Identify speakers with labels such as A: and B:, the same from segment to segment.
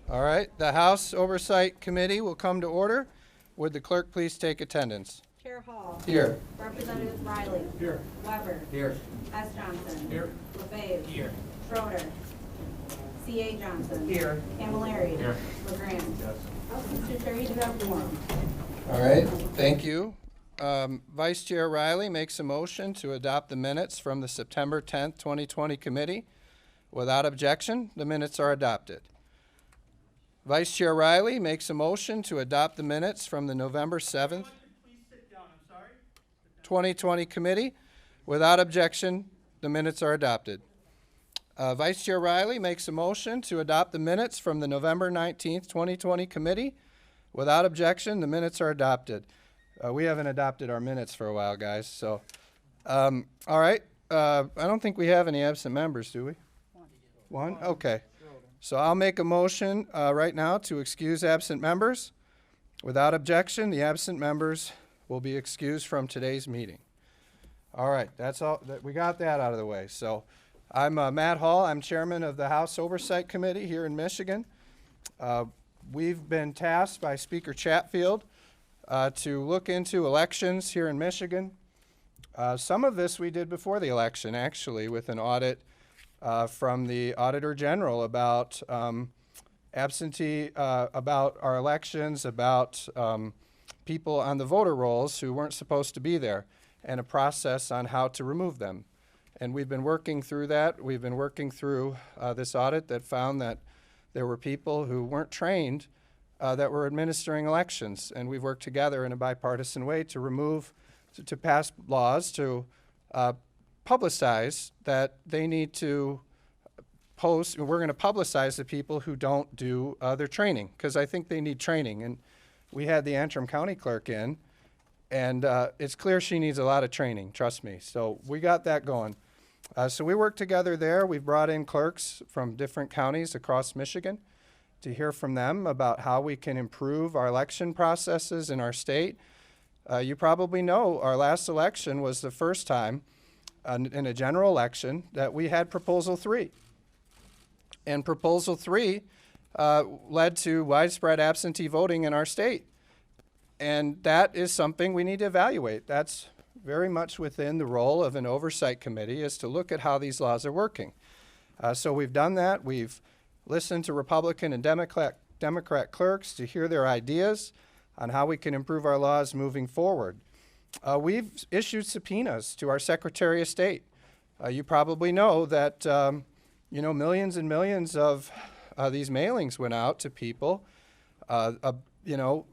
A: All right, the House Oversight Committee will come to order. Would the clerk please take attendance?
B: Chair Hall.
A: Here.
B: Representatives Riley.
C: Here.
B: Weber.
C: Here.
B: S. Johnson.
C: Here.
B: LeFave.
C: Here.
B: Schroeder. C.A. Johnson.
C: Here.
B: Camilleri.
C: Here.
B: LeGrand.
C: Yes.
B: Mr. Chair, you do have a quorum.
A: All right, thank you. Vice Chair Riley makes a motion to adopt the minutes from the September 10th, 2020 committee. Without objection, the minutes are adopted. Vice Chair Riley makes a motion to adopt the minutes from the November 7th, 2020 committee. Without objection, the minutes are adopted. Vice Chair Riley makes a motion to adopt the minutes from the November 19th, 2020 committee. Without objection, the minutes are adopted. We haven't adopted our minutes for a while, guys, so. All right, I don't think we have any absent members, do we? One? Okay. So I'll make a motion right now to excuse absent members. Without objection, the absent members will be excused from today's meeting. All right, that's all. We got that out of the way. So I'm Matt Hall. I'm chairman of the House Oversight Committee here in Michigan. We've been tasked by Speaker Chatfield to look into elections here in Michigan. Some of this we did before the election, actually, with an audit from the Auditor General about about our elections, about people on the voter rolls who weren't supposed to be there, and a process on how to remove them. And we've been working through that. We've been working through this audit that found that there were people who weren't trained that were administering elections, and we've worked together in a bipartisan way to remove, to pass laws to publicize that they need to post. We're going to publicize the people who don't do their training, because I think they need training. And we had the Antrim County Clerk in, and it's clear she needs a lot of training, trust me. So we got that going. So we worked together there. We've brought in clerks from different counties across Michigan to hear from them about how we can improve our election processes in our state. You probably know our last election was the first time in a general election that we had Proposal 3. And Proposal 3 led to widespread absentee voting in our state. And that is something we need to evaluate. That's very much within the role of an oversight committee, is to look at how these laws are working. So we've done that. We've listened to Republican and Democrat clerks to hear their ideas on how we can improve our laws moving forward. We've issued subpoenas to our Secretary of State. You probably know that millions and millions of these mailings went out to people,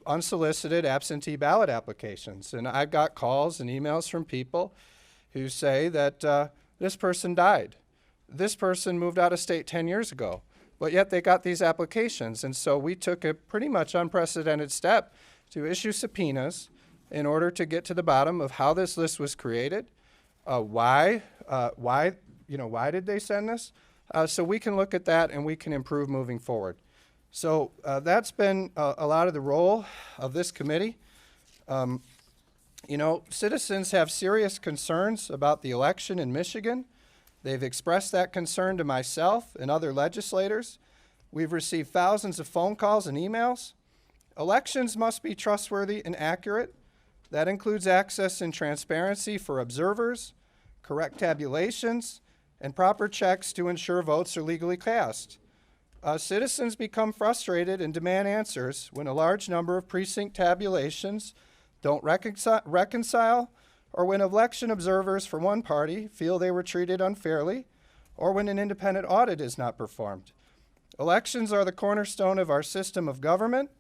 A: unsolicited absentee ballot applications. And I've got calls and emails from people who say that this person died. This person moved out of state 10 years ago, but yet they got these applications. And so we took a pretty much unprecedented step to issue subpoenas in order to get to the bottom of how this list was created, why did they send this? So we can look at that and we can improve moving forward. So that's been a lot of the role of this committee. Citizens have serious concerns about the election in Michigan. They've expressed that concern to myself and other legislators. We've received thousands of phone calls and emails. Elections must be trustworthy and accurate. That includes access and transparency for observers, correct tabulations, and proper checks to ensure votes are legally cast. Citizens become frustrated and demand answers when a large number of precinct tabulations don't reconcile, or when election observers for one party feel they were treated unfairly, or when an independent audit is not performed. Elections are the cornerstone of our system of government,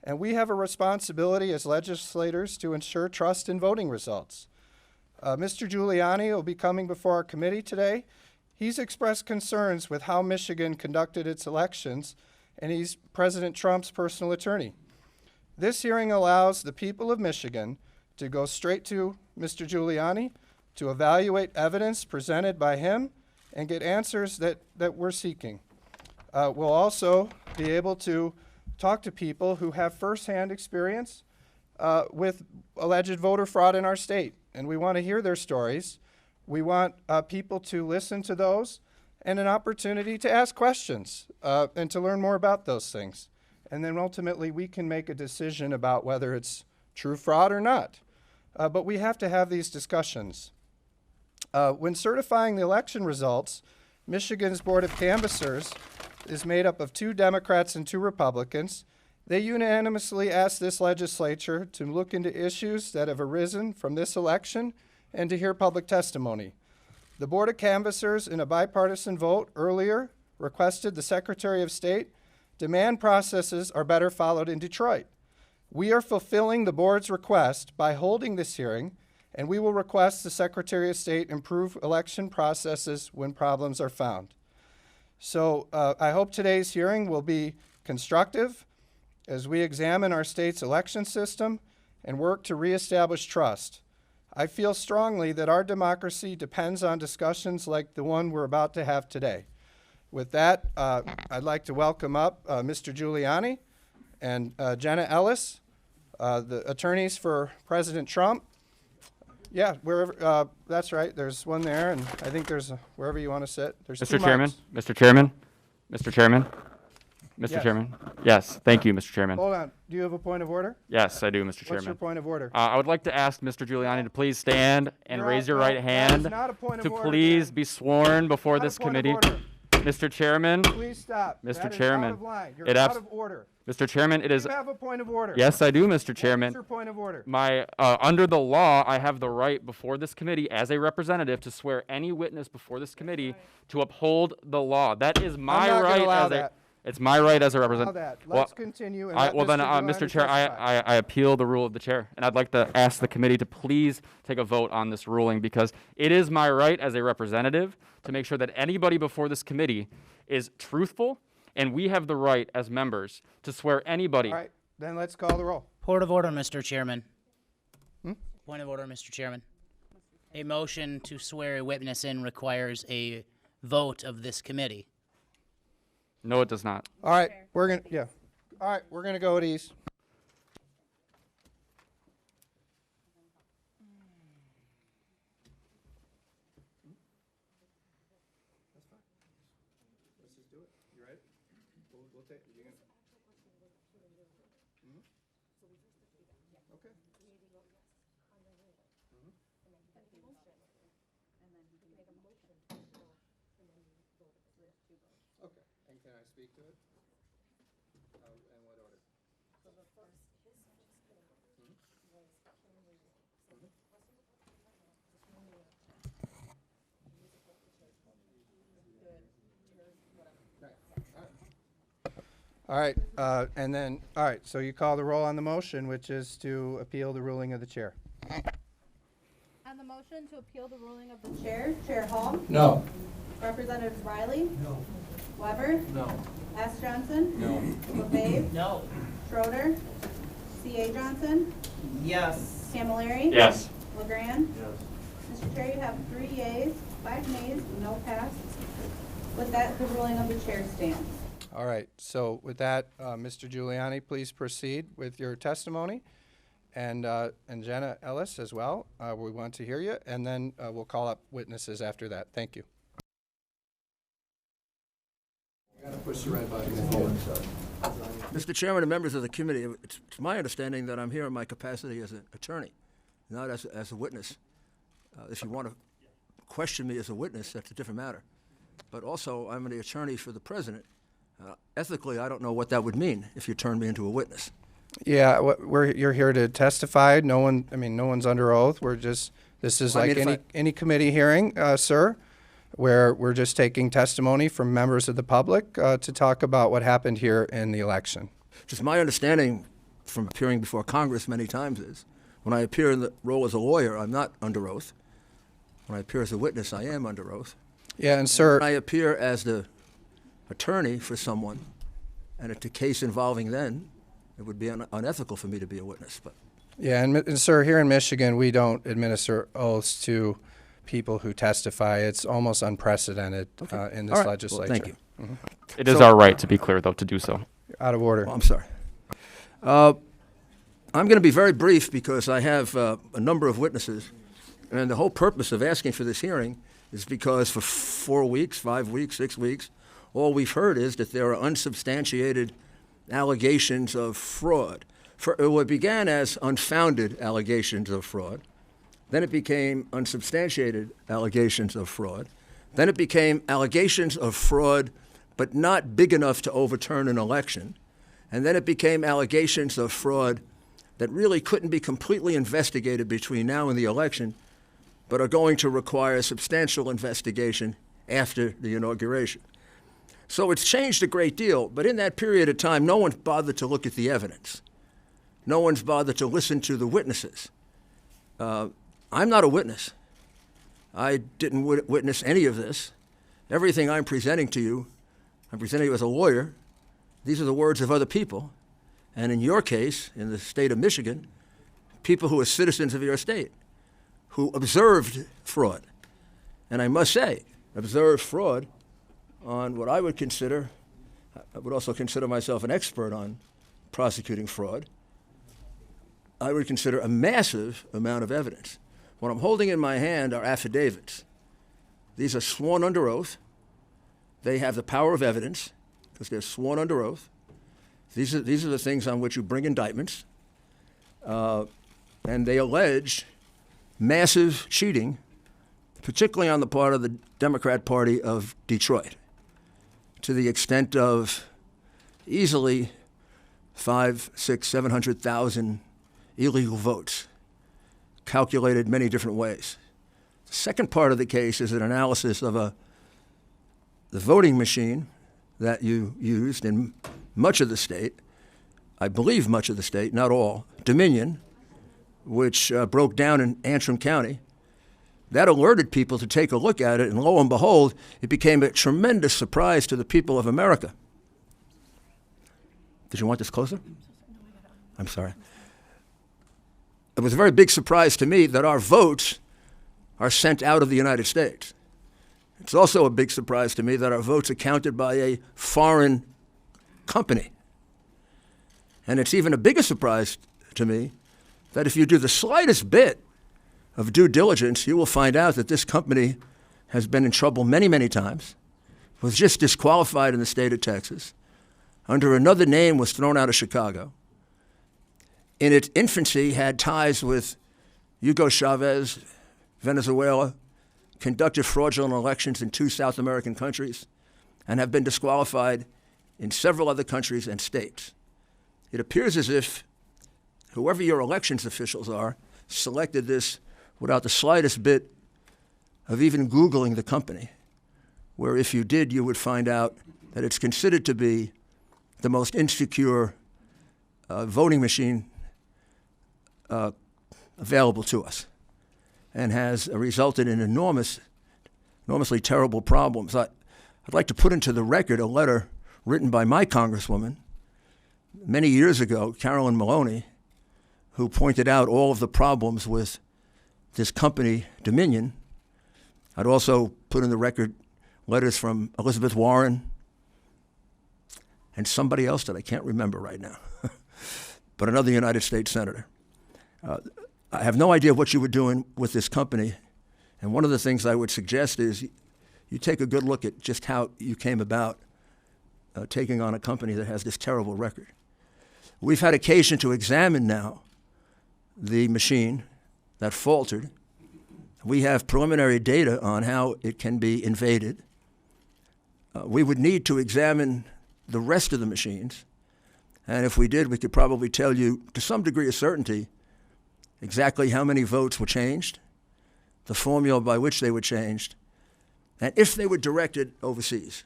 A: and we have a responsibility as legislators to ensure trust in voting results. Mr. Giuliani will be coming before our committee today. He's expressed concerns with how Michigan conducted its elections, and he's President Trump's personal attorney. This hearing allows the people of Michigan to go straight to Mr. Giuliani to evaluate evidence presented by him and get answers that we're seeking. We'll also be able to talk to people who have firsthand experience with alleged voter fraud in our state, and we want to hear their stories. We want people to listen to those and an opportunity to ask questions and to learn more about those things. And then ultimately we can make a decision about whether it's true fraud or not. But we have to have these discussions. When certifying the election results, Michigan's Board of Canvassers is made up of 2 Democrats and 2 Republicans. They unanimously asked this legislature to look into issues that have arisen from this election and to hear public testimony. The Board of Canvassers, in a bipartisan vote earlier, requested the Secretary of State demand processes are better followed in Detroit. We are fulfilling the board's request by holding this hearing, and we will request the Secretary of State improve election processes when problems are found. So I hope today's hearing will be constructive as we examine our state's election system and work to reestablish trust. I feel strongly that our democracy depends on discussions like the one we're about to have today. With that, I'd like to welcome up Mr. Giuliani and Jenna Ellis, the attorneys for President Trump. Yeah, wherever, that's right, there's one there, and I think there's wherever you want to sit. There's
C: Mr.
A: 2
C: Chairman,
A: mics.
C: Mr. Chairman, Mr. Chairman, Mr.
A: Yes.
C: Chairman. Yes, thank you, Mr. Chairman.
A: Hold on, do you have a point of order?
C: Yes, I do, Mr.
A: What's your
C: Chairman.
A: point of order?
C: I would like to ask Mr. Giuliani to please stand and
A: You're
C: raise
A: out-
C: your
A: no,
C: right
A: that is
C: hand
A: not a point of
C: to
A: order,
C: please
A: Dan.
C: be sworn before
A: Not a
C: this
A: point of
C: committee.
A: order.
C: Mr. Chairman,
A: Please stop.
C: Mr.
A: That is
C: Chairman,
A: out of line. You're
C: it
A: out
C: abs-
A: of order.
C: Mr. Chairman, it is,
A: You have a point of order.
C: yes, I do, Mr.
A: What
C: Chairman.
A: is your point of order?
C: My, under the law, I have the right before this committee as a representative to swear any witness before this committee to uphold the law. That is my
A: not gonna
C: right
A: allow
C: as
A: that.
C: it's my right as a
A: Allow
C: representative.
A: that. Let's continue. And let
C: Well then,
A: Giuliani
C: Mr. Chair,
A: testify.
C: I appeal the rule of the chair, and I'd like to ask the committee to please take a vote on this ruling because it is my right as a representative to make sure that anybody before this committee is truthful, and we have the right as members to swear anybody.
A: All right, then let's call the roll.
D: Point of order, Mr. Chairman. Point of order, Mr. Chairman. A motion to swear a witness in requires a vote of this committee.
C: No, it does not.
A: All right, we're gonna, yeah. All right, we're gonna go at ease. Okay, and can I speak to it? In what order? All right, and then, all right, so you call the roll on the motion, which is to appeal the ruling of the chair.
B: On the motion to appeal the ruling of the chair, Chair Hall,
A: No.
B: Representatives Riley. No. Weber. No. S. Johnson. No. LeBave.
D: No.
B: Schroeder. C.A. Johnson.
D: Yes.
B: Camilleri.
C: Yes.
B: LeGrand. Yes. Mr. Chair, you have 3 yeas, 5 nays, no pass. With that, the ruling of the chair stands.
A: All right, so with that, Mr. Giuliani, please proceed with your testimony. And Jenna Ellis as well, we want to hear you, and then we'll call up witnesses after that. Thank you. You gotta push the red button.
E: Mr. Chairman and members of the committee, it's my understanding that I'm here in my capacity as an attorney, not as a witness. If you want to question me as a witness, that's a different matter. But also, I'm the attorney for the president. Ethically, I don't know what that would mean if you turned me into a witness.
A: Yeah, you're here to testify. No one's under oath. This is
E: Well, I
A: like
E: mean, if
A: any committee hearing, sir, where we're just taking testimony from members of the public to talk about what happened here in the election.
E: Just my understanding from appearing before Congress many times is, when I appear in the role as a lawyer, I'm not under oath. When I appear as a witness, I am under oath.
A: Yeah, and sir,
E: When I appear as the attorney for someone, and it's a case involving them, it would be unethical for me to be a witness. But
A: yeah, and sir, here in Michigan, we don't administer oaths to people who testify. It's almost unprecedented in this
E: All right.
A: legislature.
E: Well, thank you.
C: It is our right, to be clear, though, to do so.
A: Out of order.
E: Well, I'm sorry. I'm going to be very brief because I have a number of witnesses, and the whole purpose of asking for this hearing is because for 4 weeks, 5 weeks, 6 weeks, all we've heard is that there are unsubstantiated allegations of fraud. What began as unfounded allegations of fraud, then it became unsubstantiated allegations of fraud, then it became allegations of fraud but not big enough to overturn an election, and then it became allegations of fraud that really couldn't be completely investigated between now and the election, but are going to require substantial investigation after the inauguration. So it's changed a great deal, but in that period of time, no one's bothered to look at the evidence. No one's bothered to listen to the witnesses. I'm not a witness. I didn't witness any of this. Everything I'm presenting to you, I'm presenting you as a lawyer. These are the words of other people. And in your case, in the state of Michigan, people who are citizens of your state, who observed fraud. And I must say, observed fraud on what I would consider, I would also consider myself an expert on prosecuting fraud. I would consider a massive amount of evidence. What I'm holding in my hand are affidavits. These are sworn under oath. They have the power of evidence because they're sworn under oath. These are the things on which you bring indictments. And they allege massive cheating, particularly on the part of the Democrat Party of Detroit, to the extent of easily 500,000, 600,000, 700,000 illegal votes, calculated many different ways. The second part of the case is an analysis of the voting machine that you used in much of the state, I believe much of the state, not all, Dominion, which broke down in Antrim County. That alerted people to take a look at it, and lo and behold, it became a tremendous surprise to the people of America. Did you want this closer? I'm sorry. It was a very big surprise to me that our votes are sent out of the United States. It's also a big surprise to me that our votes are counted by a foreign company. And it's even a bigger surprise to me that if you do the slightest bit of due diligence, you will find out that this company has been in trouble many, many times, was just disqualified in the state of Texas, under another name was thrown out of Chicago. In its infancy, had ties with Hugo Chavez, Venezuela, conducted fraudulent elections in 2 South American countries, and have been disqualified in several other countries and states. It appears as if whoever your elections officials are selected this without the slightest bit of even Googling the company, where if you did, you would find out that it's considered to be the most insecure voting machine available to us, and has resulted in enormously terrible problems. I'd like to put into the record a letter written by my congresswoman many years ago, Carolyn Maloney, who pointed out all of the problems with this company, Dominion. I'd also put in the record letters from Elizabeth Warren and somebody else that I can't remember right now, but another United States senator. I have no idea what you were doing with this company, and one of the things I would suggest is you take a good look at just how you came about taking on a company that has this terrible record. We've had occasion to examine now the machine that faltered. We have preliminary data on how it can be invaded. We would need to examine the rest of the machines, and if we did, we could probably tell you to some degree of certainty exactly how many votes were changed, the formula by which they were changed, and if they were directed overseas,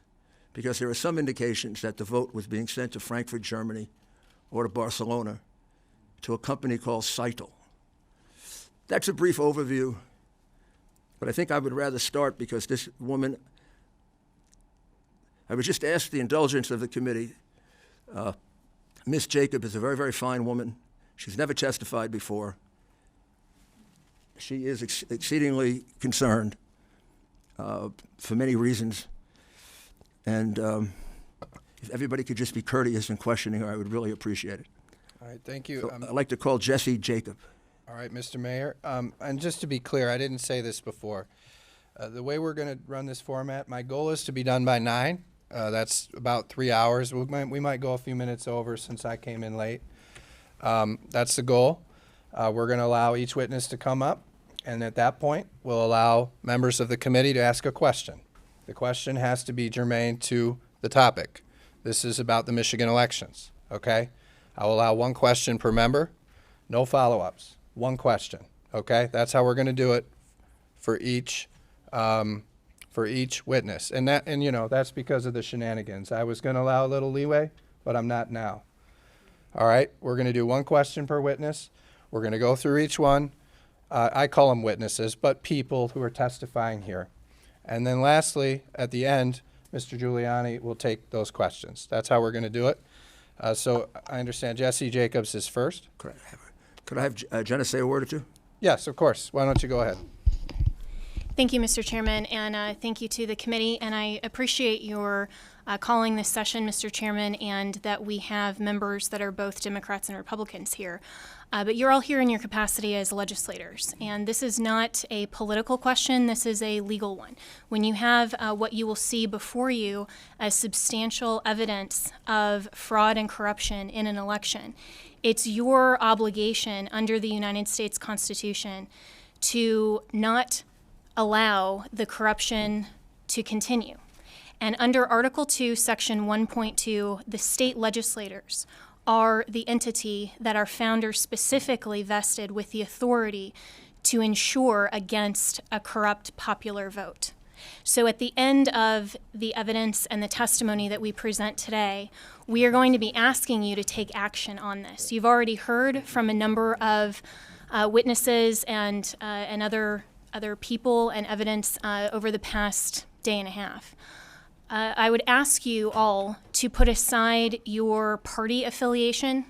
E: because there are some indications that the vote was being sent to Frankfurt, Germany, or to Barcelona, to a company called Seitel. That's a brief overview, but I think I would rather start because this woman, I would just ask the indulgence of the committee. Miss Jacob is a very, very fine woman. She's never testified before. She is exceedingly concerned for many reasons. And if everybody could just be courteous in questioning her, I would really appreciate it.
A: All right, thank you.
E: So I'd like to call Jesse Jacob.
A: All right, Mr. Mayor. And just to be clear, I didn't say this before. The way we're going to run this format, my goal is to be done by 9. That's about 3 hours. We might go a few minutes over since I came in late. That's the goal. We're going to allow each witness to come up, and at that point, we'll allow members of the committee to ask a question. The question has to be germane to the topic. This is about the Michigan elections, okay? I'll allow one question per member, no follow-ups, one question, okay? That's how we're going to do it for each witness. And you know, that's because of the shenanigans. I was going to allow a little leeway, but I'm not now. All right, we're going to do one question per witness. We're going to go through each one. I call them witnesses, but people who are testifying here. And then lastly, at the end, Mr. Giuliani will take those questions. That's how we're going to do it. So I understand Jesse Jacobs is first.
E: Could I have Jenna say a word or two?
A: Yes, of course. Why don't you go ahead?
F: Thank you, Mr. Chairman, and thank you to the committee. And I appreciate your calling this session, Mr. Chairman, and that we have members that are both Democrats and Republicans here. But you're all here in your capacity as legislators, and this is not a political question, this is a legal one. When you have what you will see before you as substantial evidence of fraud and corruption in an election, it's your obligation under the United States Constitution to not allow the corruption to continue. And under Article 2, Section 1.2, the state legislators are the entity that our founders specifically vested with the authority to ensure against a corrupt popular vote. So at the end of the evidence and the testimony that we present today, we are going to be asking you to take action on this. You've already heard from a number of witnesses and other people and evidence over the past day and a half. I would ask you all to put aside your party affiliation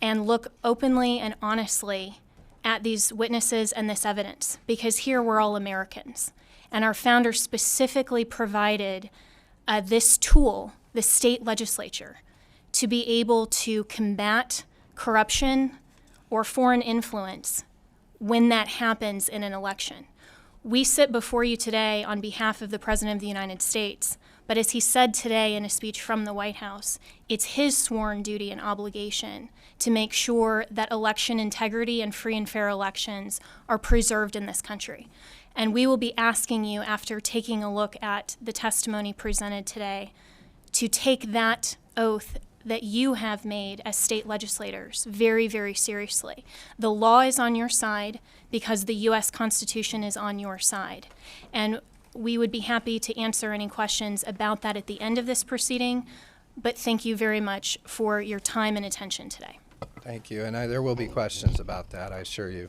F: and look openly and honestly at these witnesses and this evidence, because here we're all Americans. And our founders specifically provided this tool, the state legislature, to be able to combat corruption or foreign influence when that happens in an election. We sit before you today on behalf of the President of the United States, but as he said today in a speech from the White House, it's his sworn duty and obligation to make sure that election integrity and free and fair elections are preserved in this country. And we will be asking you, after taking a look at the testimony presented today, to take that oath that you have made as state legislators very, very seriously. The law is on your side because the U.S. Constitution is on your side. And we would be happy to answer any questions about that at the end of this proceeding, but thank you very much for your time and attention today.
A: Thank you. And there will be questions about that, I assure you.